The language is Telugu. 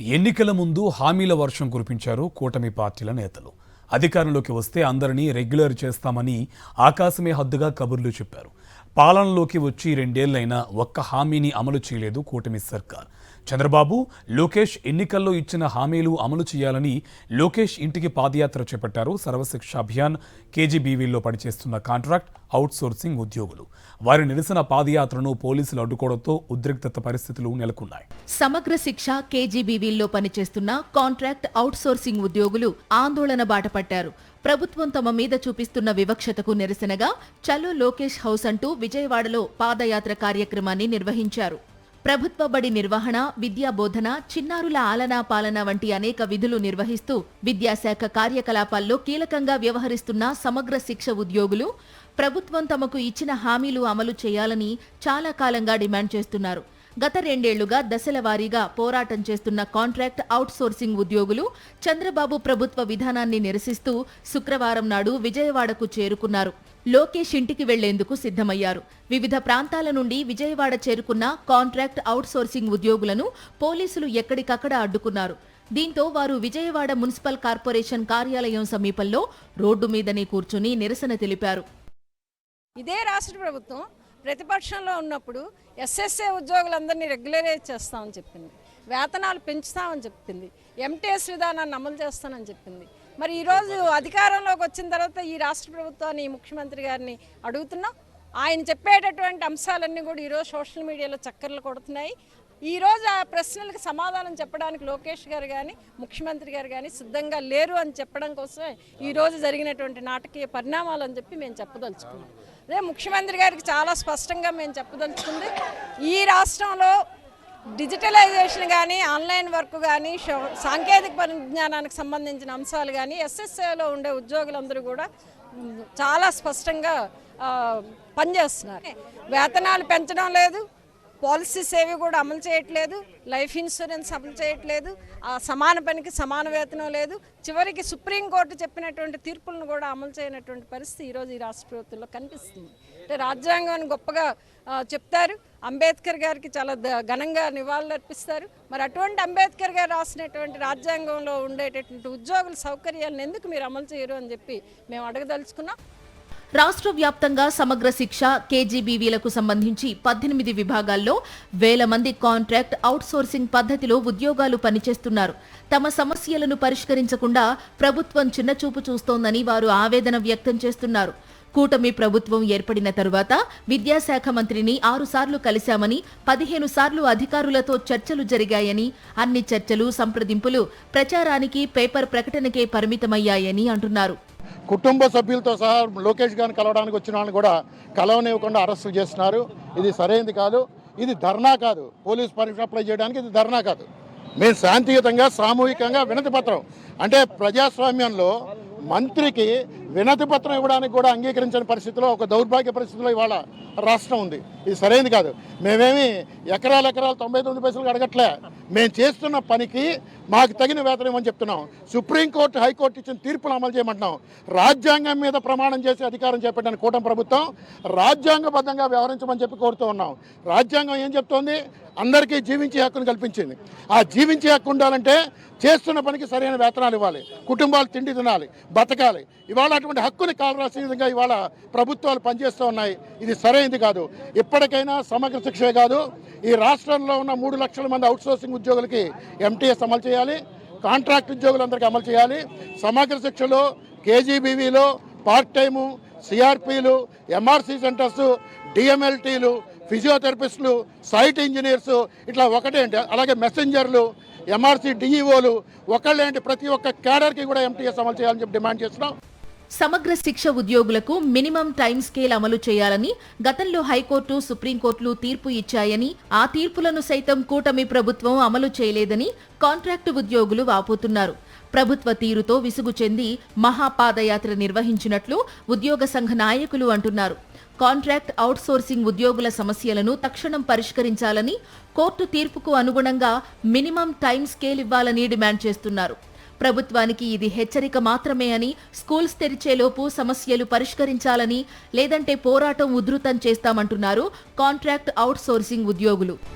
ఎన్నికల ముందు హామీల వర్షం కురిపించారు కూటమి పార్టీల నేతలు. అధికారంలోకి వస్తే అందరినీ రెగ్యులర్ చేస్తామని ఆకాశమే హద్దుగా కబుర్లు చెప్పారు. పాలనలోకి వచ్చి 2 ఏళ్లైనా ఒక్క హామీని అమలు చేయలేదు కూటమి సర్కార్. చంద్రబాబు, లోకేష్ ఎన్నికల్లో ఇచ్చిన హామీలు అమలు చేయాలని లోకేష్ ఇంటికి పాదయాత్ర చేపట్టారు. సర్వశిక్ష అభియాన్, కేజీబీవీల్లో పనిచేస్తున్న కాంట్రాక్ట్ అవుట్సోర్సింగ్ ఉద్యోగులు. వారి నిరసన పాదయాత్రను పోలీసులు అడ్డుకోవడంతో ఉద్రిక్తత పరిస్థితులు నెలకొన్నాయి. సమగ్ర శిక్ష, కేజీబీవీల్లో పనిచేస్తున్న కాంట్రాక్ట్ అవుట్సోర్సింగ్ ఉద్యోగులు ఆందోళన బాటపట్టారు. ప్రభుత్వం తమ మీద చూపిస్తున్న వివక్షతకు నిరసనగా చలో లోకేష్ హౌస్ అంటూ విజయవాడలో పాదయాత్ర కార్యక్రమాన్ని నిర్వహించారు. ప్రభుత్వ బడి నిర్వహణ, విద్యా బోధన, చిన్నారుల ఆలనా పాలన వంటి అనేక విధులు నిర్వహిస్తూ విద్యాశాఖ కార్యకలాపాల్లో కీలకంగా వ్యవహరిస్తున్న సమగ్ర శిక్ష ఉద్యోగులు ప్రభుత్వం తమకు ఇచ్చిన హామీలు అమలు చేయాలని చాలా కాలంగా డిమాండ్ చేస్తున్నారు. గత 2 ఏళ్లుగా దశల వారీగా పోరాటం చేస్తున్న కాంట్రాక్ట్ అవుట్సోర్సింగ్ ఉద్యోగులు చంద్రబాబు ప్రభుత్వ విధానాన్ని నిరసిస్తూ శుక్రవారం నాడు విజయవాడకు చేరుకున్నారు. లోకేష్ ఇంటికి వెళ్లేందుకు సిద్ధమయ్యారు. వివిధ ప్రాంతాల నుండి విజయవాడ చేరుకున్న కాంట్రాక్ట్ అవుట్సోర్సింగ్ ఉద్యోగులను పోలీసులు ఎక్కడికక్కడ అడ్డుకున్నారు. దీంతో వారు విజయవాడ మున్సిపల్ కార్పొరేషన్ కార్యాలయం సమీపంలో రోడ్డు మీదనే కూర్చుని నిరసన తెలిపారు. ఇదే రాష్ట్ర ప్రభుత్వం ప్రతిపక్షంలో ఉన్నప్పుడు ఎస్ఎస్ఏ ఉద్యోగులందరినీ రెగ్యులరైజ్ చేస్తామని చెప్పింది, వేతనాలు పెంచుతామని చెప్పింది, ఎంటీఎస్ విధానాన్ని అమలు చేస్తానని చెప్పింది. మరి ఈరోజు అధికారంలోకి వచ్చిన తర్వాత ఈ రాష్ట్ర ప్రభుత్వాన్ని, ముఖ్యమంత్రి గారిని అడుగుతున్నాం. ఆయన చెప్పేటటువంటి అంశాలన్నీ కూడా ఈరోజు సోషల్ మీడియాలో చక్కర్లు కొడుతున్నాయి. ఈరోజు ఆ ప్రశ్నలకు సమాధానం చెప్పడానికి లోకేష్ గారు కానీ, ముఖ్యమంత్రి గారు కానీ సిద్ధంగా లేరు అని చెప్పడం కోసమే ఈరోజు జరిగినటువంటి నాటకీయ పరిణామాలు అని చెప్పి మేము చెప్పదలుచుకున్నాం. అదే ముఖ్యమంత్రి గారికి చాలా స్పష్టంగా మేము చెప్పదలుచుకుంది, ఈ రాష్ట్రంలో డిజిటలైజేషన్ కానీ, ఆన్లైన్ వర్క్ కానీ, సాంకేతిక పరిజ్ఞానానికి సంబంధించిన అంశాలు కానీ ఎస్ఎస్ఏలో ఉండే ఉద్యోగులందరూ కూడా చాలా స్పష్టంగా పనిచేస్తున్నారు. వేతనాలు పెంచడం లేదు, పాలసీస్ ఏవి కూడా అమలు చేయట్లేదు, లైఫ్ ఇన్సూరెన్స్ అమలు చేయట్లేదు, సమాన పనికి సమాన వేతనం లేదు, చివరికి సుప్రీంకోర్టు చెప్పినటువంటి తీర్పులను కూడా అమలు చేయనటువంటి పరిస్థితి ఈరోజు ఈ రాష్ట్ర ప్రభుత్వంలో కనిపిస్తుంది. అంటే రాజ్యాంగాన్ని గొప్పగా చెప్తారు, అంబేద్కర్ గారికి చాలా ఘనంగా నివాళులు అర్పిస్తారు. మరి అటువంటి అంబేద్కర్ గారు రాసినటువంటి రాజ్యాంగంలో ఉండేటటువంటి ఉద్యోగుల సౌకర్యాలను ఎందుకు మీరు అమలు చేయరు అని చెప్పి మేము అడగదలుచుకున్నాం. రాష్ట్ర వ్యాప్తంగా సమగ్ర శిక్ష, కేజీబీవీలకు సంబంధించి 18 విభాగాల్లో వేల మంది కాంట్రాక్ట్ అవుట్సోర్సింగ్ పద్ధతిలో ఉద్యోగాలు పనిచేస్తున్నారు. తమ సమస్యలను పరిష్కరించకుండా ప్రభుత్వం చిన్నచూపు చూస్తోందని వారు ఆవేదన వ్యక్తం చేస్తున్నారు. కూటమి ప్రభుత్వం ఏర్పడిన తరువాత విద్యాశాఖ మంత్రిని 6 సార్లు కలిశామని, 15 సార్లు అధికారులతో చర్చలు జరిగాయని, అన్ని చర్చలు, సంప్రదింపులు ప్రచారానికి, పేపర్ ప్రకటనకే పరిమితమయ్యాయని అంటున్నారు. కుటుంబ సభ్యులతో సహా లోకేష్ గారిని కలవడానికి వచ్చిన వాళ్ళని కూడా కలవనివ్వకుండా అరెస్టు చేస్తున్నారు. ఇది సరైనది కాదు. ఇది ధర్నా కాదు, పోలీస్ పరీక్ష అప్లై చేయడానికి ఇది ధర్నా కాదు. మేము శాంతియుతంగా, సామూహికంగా వినతి పత్రం, అంటే ప్రజాస్వామ్యంలో మంత్రికి వినతి పత్రం ఇవ్వడానికి కూడా అంగీకరించని పరిస్థితిలో, ఒక దౌర్భాగ్య పరిస్థితిలో ఇవాళ రాష్ట్రం ఉంది. ఇది సరైనది కాదు. మేమేమి ఎకరాలు 99 పైసలు అడగట్లే. మేము చేస్తున్న పనికి మాకు తగిన వేతనం ఇవ్వని చెప్తున్నాం. సుప్రీంకోర్టు, హైకోర్టు ఇచ్చిన తీర్పులు అమలు చేయమంటున్నాం. రాజ్యాంగం మీద ప్రమాణం చేసి అధికారం చేపట్టిన కూటమి ప్రభుత్వం రాజ్యాంగబద్ధంగా వ్యవహరించమని చెప్పి కోరుతూ ఉన్నాం. రాజ్యాంగం ఏం చెప్తోంది? అందరికీ జీవించే హక్కును కల్పించింది. ఆ జీవించే హక్కు ఉండాలంటే చేస్తున్న పనికి సరైన వేతనాలు ఇవ్వాలి, కుటుంబాలు తిండి తినాలి, బతకాలి. ఇవాళ అటువంటి హక్కుని కాలరాసిన విధంగా ఇవాళ ప్రభుత్వాలు పనిచేస్తూ ఉన్నాయి. ఇది సరైనది కాదు. ఇప్పటికైనా సమగ్ర శిక్షే కాదు, ఈ రాష్ట్రంలో ఉన్న 3 లక్షల మంది అవుట్సోర్సింగ్ ఉద్యోగులకి ఎంటీఎస్ అమలు చేయాలి, కాంట్రాక్ట్ ఉద్యోగులందరికీ అమలు చేయాలి. సమగ్ర శిక్షలో, కేజీబీవీలో, పార్ట్ టైము, సిఆర్పీలు, ఎంఆర్సీ సెంటర్స్, డిఎంఎల్టీలు, ఫిజియోథెరపిస్టులు, సైట్ ఇంజనీర్స్, ఇట్లా ఒకటేంటి, అలాగే మెసెంజర్లు, ఎంఆర్సీ డిఈఓలు, ఒకళ్ళేంటి, ప్రతి ఒక్క క్యాడర్కి కూడా ఎంటీఎస్ అమలు చేయాలని చెప్పి డిమాండ్ చేస్తున్నాం. సమగ్ర శిక్ష ఉద్యోగులకు మినిమం టైం స్కేల్ అమలు చేయాలని గతంలో హైకోర్టు, సుప్రీంకోర్టులు తీర్పు ఇచ్చాయని, ఆ తీర్పులను సైతం కూటమి ప్రభుత్వం అమలు చేయలేదని కాంట్రాక్టు ఉద్యోగులు వాపోతున్నారు. ప్రభుత్వ తీరుతో విసుగు చెంది మహాపాదయాత్ర నిర్వహించినట్లు ఉద్యోగ సంఘ నాయకులు అంటున్నారు. కాంట్రాక్ట్ అవుట్సోర్సింగ్ ఉద్యోగుల సమస్యలను తక్షణం పరిష్కరించాలని, కోర్టు తీర్పుకు అనుగుణంగా మినిమం టైం స్కేల్ ఇవ్వాలని డిమాండ్ చేస్తున్నారు. ప్రభుత్వానికి ఇది హెచ్చరిక మాత్రమే అని, స్కూల్స్ తెరిచేలోపు సమస్యలు పరిష్కరించాలని, లేదంటే పోరాటం ఉధృతం చేస్తామంటున్నారు కాంట్రాక్ట్ అవుట్సోర్సింగ్ ఉద్యోగులు.